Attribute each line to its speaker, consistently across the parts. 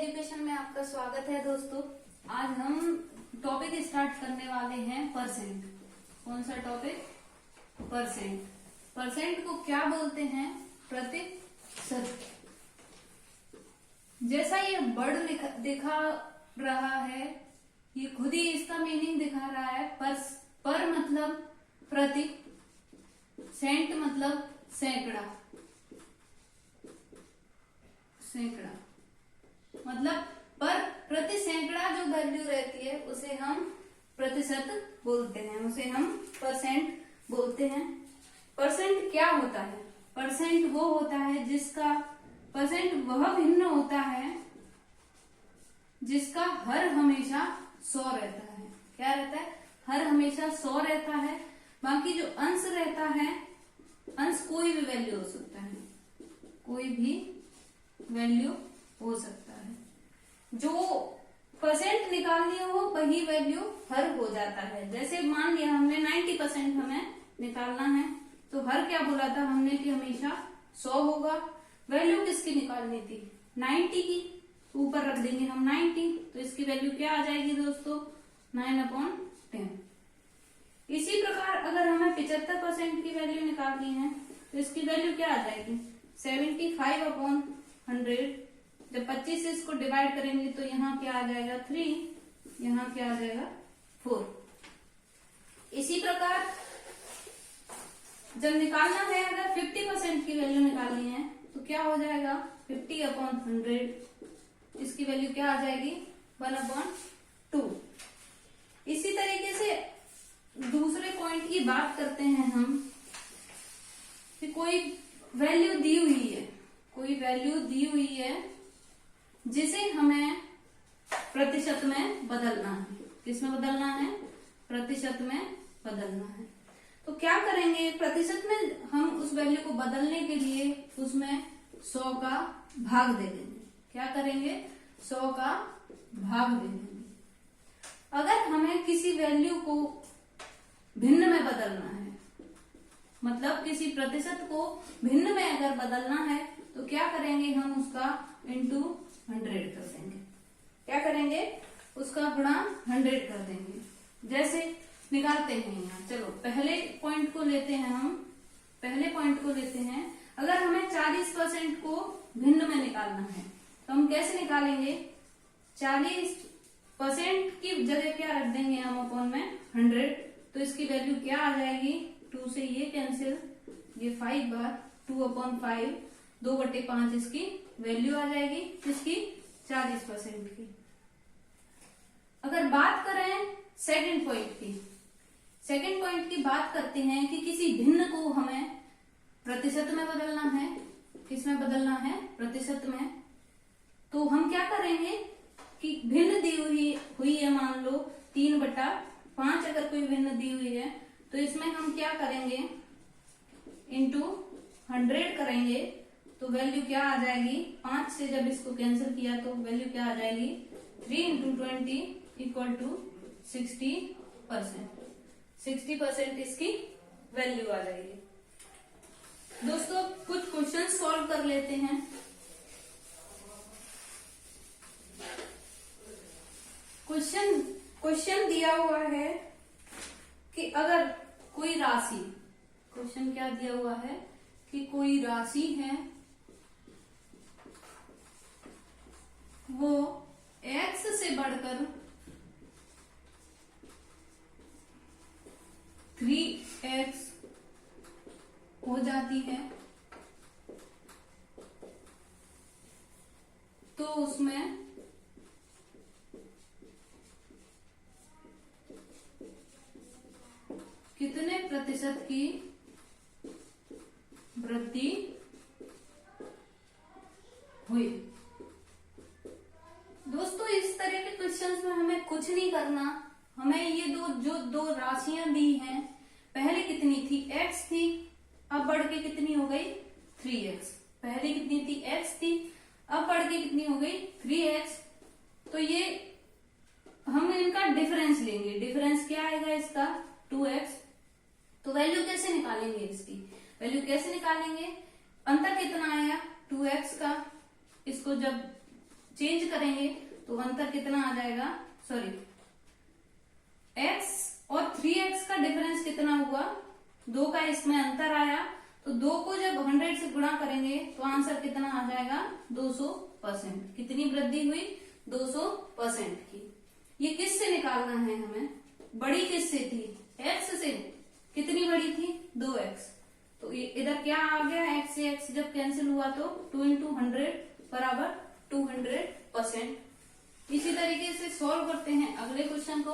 Speaker 1: Education में आपका स्वागत है दोस्तों। आज हम टॉपिक स्टार्ट करने वाले हैं परसेंट। कौन सा टॉपिक? परसेंट। परसेंट को क्या बोलते हैं? प्रतिशत। जैसा ये वर्ड दिखा रहा है, ये खुद ही इसका मीनिंग दिखा रहा है। पर मतलब प्रति, सेंट मतलब सैकड़ा, सैकड़ा मतलब पर प्रति सैकड़ा जो वैल्यू रहती है उसे हम प्रतिशत बोलते हैं, उसे हम परसेंट बोलते हैं। परसेंट क्या होता है? परसेंट वो होता है जिसका परसेंट वह भिन्न होता है जिसका हर हमेशा 100 रहता है। क्या रहता है? हर हमेशा 100 रहता है। बाकी जो अंश रहता है, अंश कोई भी वैल्यू हो सकता है, कोई भी वैल्यू हो सकता है। जो परसेंट निकालनी हो वही वैल्यू हर हो जाता है। जैसे मान लिया हमने 90% हमें निकालना है, तो हर क्या बोला था हमने कि हमेशा 100 होगा। वैल्यू किसकी निकालनी थी? 90 की। ऊपर रख देंगे हम 90, तो इसकी वैल्यू क्या आ जाएगी दोस्तों? 9/10। इसी प्रकार अगर हमें 75% की वैल्यू निकालनी है तो इसकी वैल्यू क्या आ जाएगी? 75/100। जब 25 से इसको डिवाइड करेंगे तो यहाँ क्या आ जाएगा? 3, यहाँ क्या आ जाएगा? 4। इसी प्रकार जब निकालना है, अगर 50% की वैल्यू निकालनी है तो क्या हो जाएगा? 50/100। इसकी वैल्यू क्या आ जाएगी? 1/2। इसी तरीके से दूसरे पॉइंट की बात करते हैं हम कि कोई वैल्यू दी हुई है, कोई वैल्यू दी हुई है जिसे हमें प्रतिशत में बदलना है। किसमें बदलना है? प्रतिशत में बदलना है। तो क्या करेंगे? प्रतिशत में हम उस वैल्यू को बदलने के लिए उसमें 100 का भाग दे देंगे। क्या करेंगे? 100 का भाग दे देंगे। अगर हमें किसी वैल्यू को भिन्न में बदलना है, मतलब किसी प्रतिशत को भिन्न में अगर बदलना है, तो क्या करेंगे? हम उसका इंटू 100 कर देंगे। क्या करेंगे? उसका गुणा 100 कर देंगे। जैसे निकालते हैं यहाँ, चलो पहले पॉइंट को लेते हैं हम। पहले पॉइंट को लेते हैं। अगर हमें 40% को भिन्न में निकालना है तो हम कैसे निकालेंगे? 40% की जगह क्या रख देंगे हम अपॉन में 100, तो इसकी वैल्यू क्या आ जाएगी? 2 से ये कैंसिल, ये 5 बार 2/5, 2/5 इसकी वैल्यू आ जाएगी। किसकी? 40% की। अगर बात करें सेकंड पॉइंट की, सेकंड पॉइंट की बात करते हैं कि किसी भिन्न को हमें प्रतिशत में बदलना है। किसमें बदलना है? प्रतिशत में। तो हम क्या करेंगे कि भिन्न दी हुई है, मान लो 3/5 अगर कोई भिन्न दी हुई है, तो इसमें हम क्या करेंगे? इंटू 100 करेंगे, तो वैल्यू क्या आ जाएगी? 5 से जब इसको कैंसिल किया तो वैल्यू क्या आ जाएगी? 3 × 20 = 60%। 60% इसकी वैल्यू आ जाएगी। दोस्तों कुछ क्वेश्चन सॉल्व कर लेते हैं। क्वेश्चन दिया हुआ है कि अगर कोई राशि, क्वेश्चन क्या दिया हुआ है कि कोई राशि है, वो x से बढ़कर 3x हो जाती है, तो उसमें कितने प्रतिशत की वृद्धि हुई? दोस्तों इस तरह के क्वेश्चंस में हमें कुछ नहीं करना। हमें ये दो राशियां दी हैं, पहले कितनी थी? x थी, अब बढ़ के कितनी हो गई? 3x। पहले कितनी थी? x थी, अब बढ़ के कितनी हो गई? 3x। तो ये हम इनका डिफरेंस लेंगे। डिफरेंस क्या आएगा इसका? 2x। तो वैल्यू कैसे निकालेंगे? इसकी वैल्यू कैसे निकालेंगे? अंतर कितना आया? 2x का। इसको जब चेंज करेंगे तो अंतर कितना आ जाएगा, सॉरी x और 3x का डिफरेंस कितना हुआ, 2 का इसमें अंतर आया, तो 2 को जब 100 से गुणा करेंगे तो आंसर कितना आ जाएगा, 200%। कितनी वृद्धि हुई, 200% की। ये किससे निकालना है हमें, बड़ी किससे थी, x से। कितनी बड़ी थी, 2x। तो इधर क्या आ गया, x से x जब कैंसिल हुआ तो 2 × 100 बराबर 200%। इसी तरीके से सॉल्व करते हैं अगले क्वेश्चन को।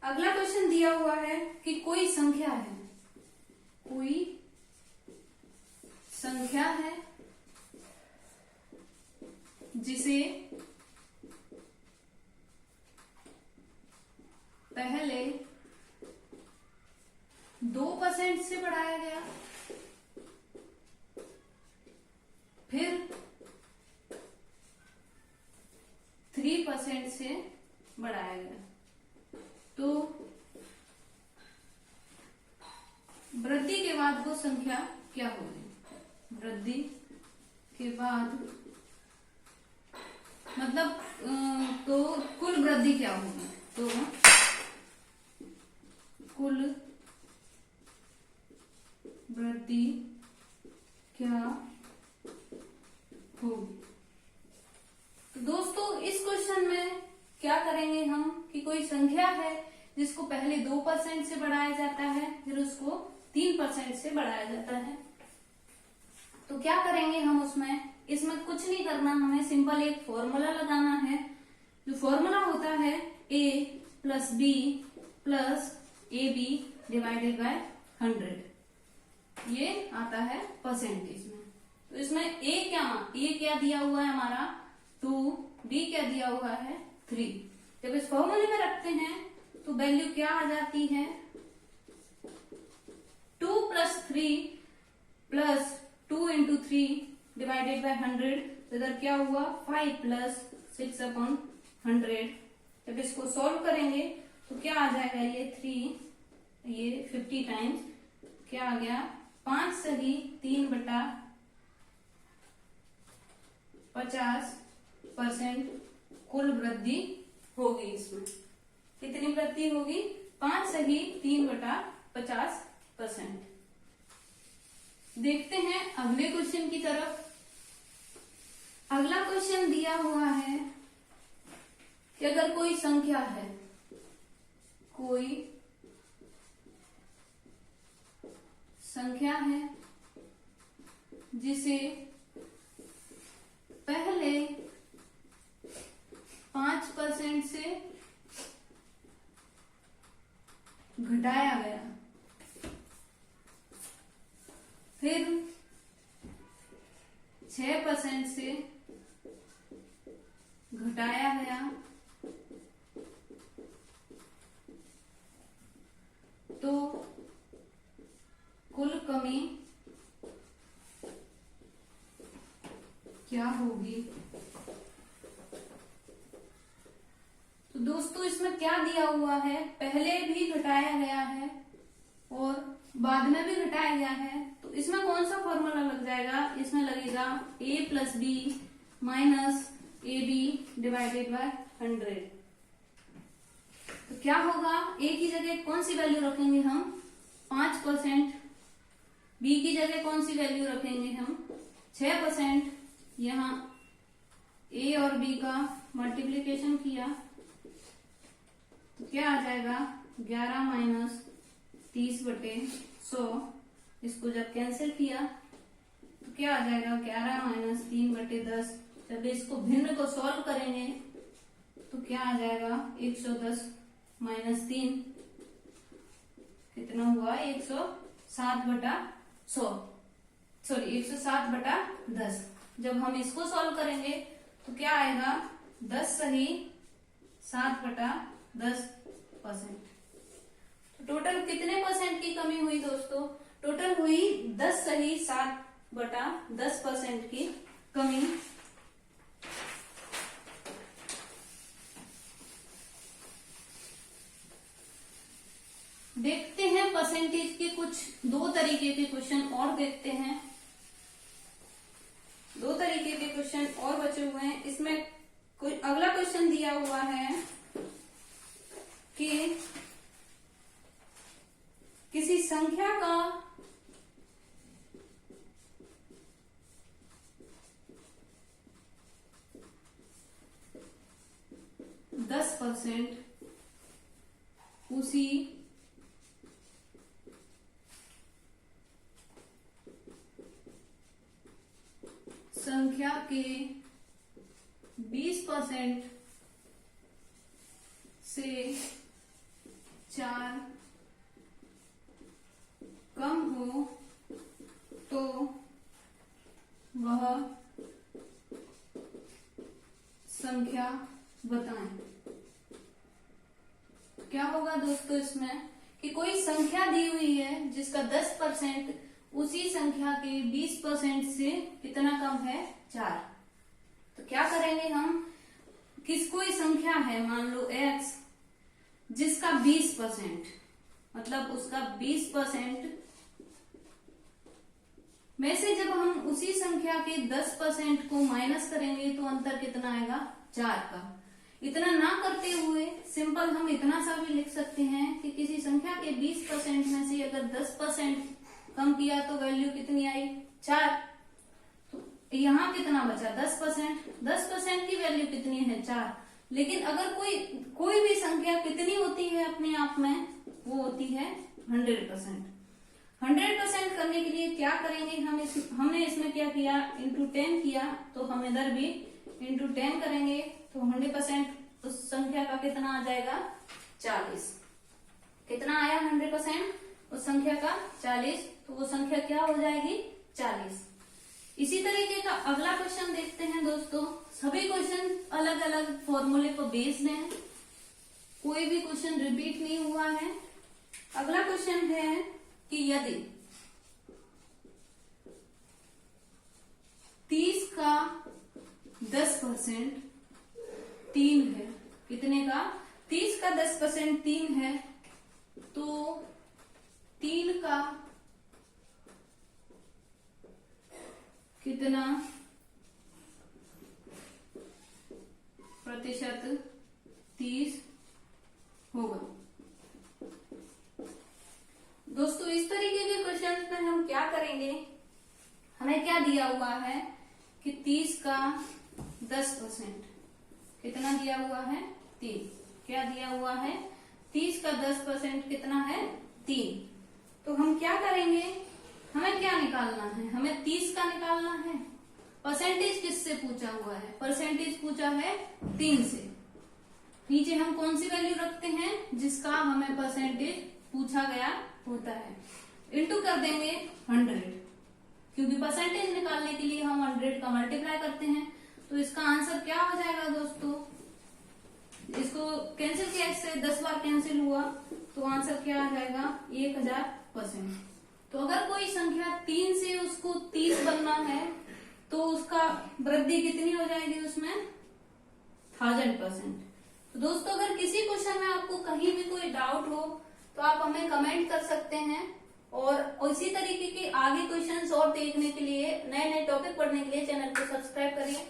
Speaker 1: अगला क्वेश्चन दिया हुआ है कि कोई संख्या है, कोई संख्या है जिसे पहले 2% से बढ़ाया गया, फिर 3% से बढ़ाया गया, तो वृद्धि के बाद वो संख्या क्या होगी, वृद्धि के बाद मतलब तो कुल वृद्धि क्या होगी, तो कुल वृद्धि क्या होगी। तो दोस्तों इस क्वेश्चन में क्या करेंगे हम कि कोई संख्या है जिसको पहले 2% से बढ़ाया जाता है, फिर उसको 3% से बढ़ाया जाता है। तो क्या करेंगे हम इसमें कुछ नहीं करना, हमें सिंपल एक फॉर्मूला लगाना है। जो फॉर्मूला होता है a + b + ab divided by 100, ये आता है परसेंटेज में। तो इसमें a क्या दिया हुआ है हमारा 2, b क्या दिया हुआ है 3। जब इस फॉर्मूले में रखते हैं तो वैल्यू क्या आ जाती है, 2 + 3 + 2 × 3 डिवाइडेड बाय 100। तो इधर क्या हुआ 5 + 6/100। जब इसको सॉल्व करेंगे तो क्या आ जाएगा, ये 3, ये 50 टाइम्स क्या आ गया, 5 सही 3/50% कुल वृद्धि होगी। इसमें कितनी वृद्धि होगी, 5 सही 3/50%। देखते हैं अगले क्वेश्चन की तरफ। अगला क्वेश्चन दिया हुआ है कि अगर कोई संख्या है, कोई संख्या है जिसे पहले 5% से घटाया गया, फिर 6% से घटाया गया, तो कुल कमी क्या होगी। तो दोस्तों इसमें क्या दिया हुआ है, पहले भी घटाया गया है और बाद में भी घटाया गया है, तो इसमें कौन सा फॉर्मूला लग जाएगा, इसमें लगेगा a + b - ab divided by 100। तो क्या होगा, a की जगह कौन सी वैल्यू रखेंगे हम 5%, b की जगह कौन सी वैल्यू रखेंगे हम 6%। यहाँ a और b का मल्टीप्लीकेशन किया तो क्या आ जाएगा 11 - 30/100। इसको जब कैंसिल किया तो क्या आ जाएगा 11 - 3/10। जब इसको भिन्न को सॉल्व करेंगे तो क्या आ जाएगा 110 - 3 कितना हुआ 107/100, सॉरी 107/10। जब हम इसको सॉल्व करेंगे तो क्या आएगा 10 सही 7/10%। तो टोटल कितने परसेंट की कमी हुई दोस्तों, टोटल हुई 10 सही 7/10% की कमी। देखते हैं परसेंटेज के कुछ 2 तरीके के क्वेश्चन और देखते हैं। तरीके के क्वेश्चन और बचे हुए हैं। इसमें कोई अगला क्वेश्चन दिया हुआ है कि किसी संख्या का %, उसी संख्या के 20% से 4 कम हो तो वह संख्या बताएं। क्या होगा दोस्तों इसमें कि कोई संख्या दी हुई है जिसका 10% उसी संख्या के 20% से कितना कम है, 4। तो क्या करेंगे हम, कोई संख्या है मान लो x जिसका 20%, मतलब उसका 20% में से जब हम उसी संख्या के 10% को माइनस करेंगे तो अंतर कितना आएगा, 4 का। इतना ना करते हुए सिंपल हम इतना सा भी लिख सकते हैं कि किसी संख्या के 20% में से अगर 10% कम किया तो वैल्यू कितनी आई, 4। तो यहाँ कितना बचा, 10% की वैल्यू कितनी है, 4। लेकिन अगर कोई भी संख्या कितनी होती है अपने आप में, वो होती है 100%। 100% करने के लिए क्या करेंगे हमने इसमें क्या किया, इंटू 10 किया, तो हम इधर भी इंटू 10 करेंगे तो 100% उस संख्या का कितना आ जाएगा, 40। कितना आया 100% उस संख्या का, 40। तो वो संख्या क्या हो जाएगी, 40। इसी तरीके का अगला क्वेश्चन देखते हैं दोस्तों। सभी क्वेश्चन अलग अलग फॉर्मूले पर बेस्ड हैं, कोई भी क्वेश्चन रिपीट नहीं हुआ है। अगला क्वेश्चन है कि यदि 30 का 10% 3 है, कितने का, 30 का 10% 3 है, तो 3 का कितना प्रतिशत 30 होगा। दोस्तों इस तरीके के क्वेश्चन में हम क्या करेंगे, हमें क्या दिया हुआ है कि 30 का 10%, कितना दिया हुआ है, 3। क्या दिया हुआ है, 30 का 10% कितना है, 3। तो हम क्या करेंगे, हमें क्या निकालना है, हमें 30 का निकालना है। परसेंटेज किससे पूछा हुआ है, परसेंटेज पूछा है 3 से। नीचे हम कौन सी वैल्यू रखते हैं, जिसका हमें परसेंटेज पूछा गया होता है, इंटू कर देंगे 100, क्योंकि परसेंटेज निकालने के लिए हम 100 का मल्टीप्लाई करते हैं। तो इसका आंसर क्या हो जाएगा दोस्तों, इसको कैंसिल किया, इससे 10 बार कैंसिल हुआ, तो आंसर क्या आ जाएगा, 1000%। तो अगर कोई संख्या 3 से उसको 30 बनना है तो उसका वृद्धि कितनी हो जाएगी उसमें, 1000%। तो दोस्तों अगर किसी क्वेश्चन में आपको कहीं भी कोई डाउट हो तो आप हमें कमेंट कर सकते हैं, और इसी तरीके के आगे क्वेश्चंस और देखने के लिए, नए नए टॉपिक पढ़ने के लिए चैनल को सब्सक्राइब करिए।